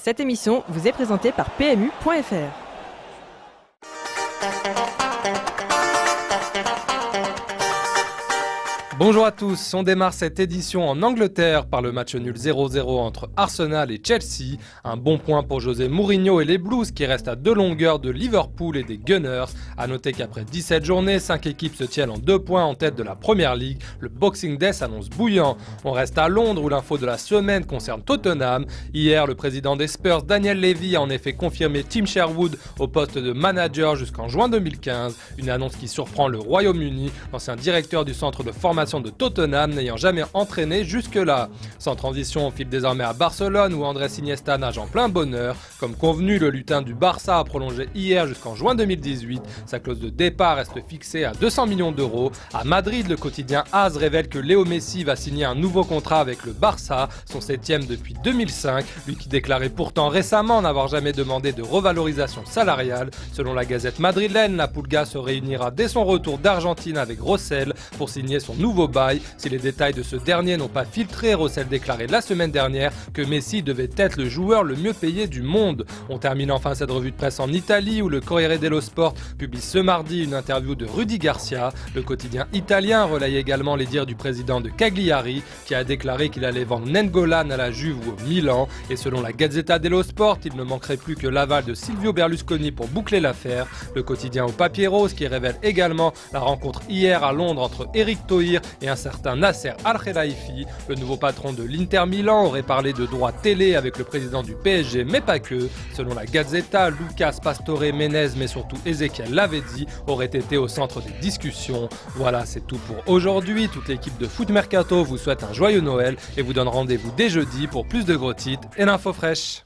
Cette émission vous est présentée par PMU.fr. Bonjour à tous, on démarre cette édition en Angleterre par le match nul 0-0 entre Arsenal et Chelsea. Un bon point pour José Mourinho et les Blues qui restent à 2 longueurs de Liverpool et des Gunners. A noter qu'après 17 journées, 5 équipes se tiennent en 2 points en tête de la Premier League. Le Boxing Day s'annonce bouillant. On reste à Londres où l'info de la semaine concerne Tottenham. Hier, le président des Spurs, Daniel Levy, a en effet confirmé Tim Sherwood au poste de manager jusqu'en juin 2015. Une annonce qui surprend le Royaume-Uni, l'ancien directeur du centre de formation de Tottenham n'ayant jamais entraîné jusque-là. Sans transition, on file désormais à Barcelone où Andrés Iniesta nage en plein bonheur. Comme convenu, le lutin du Barça a prolongé hier jusqu'en juin 2018. Sa clause de départ reste fixée à 200 millions d'euros. À Madrid, le quotidien AS révèle que Léo Messi va signer un nouveau contrat avec le Barça, son 7e depuis 2005, lui qui déclarait pourtant récemment n'avoir jamais demandé de revalorisation salariale. Selon la Gazette madrilène, la Pulga se réunira dès son retour d'Argentine avec Rossell pour signer son nouveau bail. Si les détails de ce dernier n'ont pas filtré, Rossell déclarait la semaine dernière que Messi devait être le joueur le mieux payé du monde. On termine enfin cette revue de presse en Italie où le Corriere dello Sport publie ce mardi une interview de Rudy Garcia. Le quotidien italien relaye également les dires du président de Cagliari qui a déclaré qu'il allait vendre Nainggolan à la Juve ou au Milan. Et selon la Gazzetta dello Sport, il ne manquerait plus que l'aval de Silvio Berlusconi pour boucler l'affaire. Le quotidien au papier rose qui révèle également la rencontre hier à Londres entre Eric Thohir et un certain Nasser Al-Khelaifi. Le nouveau patron de l'Inter Milan aurait parlé de droits télé avec le président du PSG, mais pas que. Selon la Gazzetta, Lucas Pastore Menez, mais surtout Ezequiel Lavezzi, auraient été au centre des discussions. Voilà, c'est tout pour aujourd'hui. Toute l'équipe de Foot Mercato vous souhaite un joyeux Noël et vous donne rendez-vous dès jeudi pour plus de gros titres et l'info fraîche.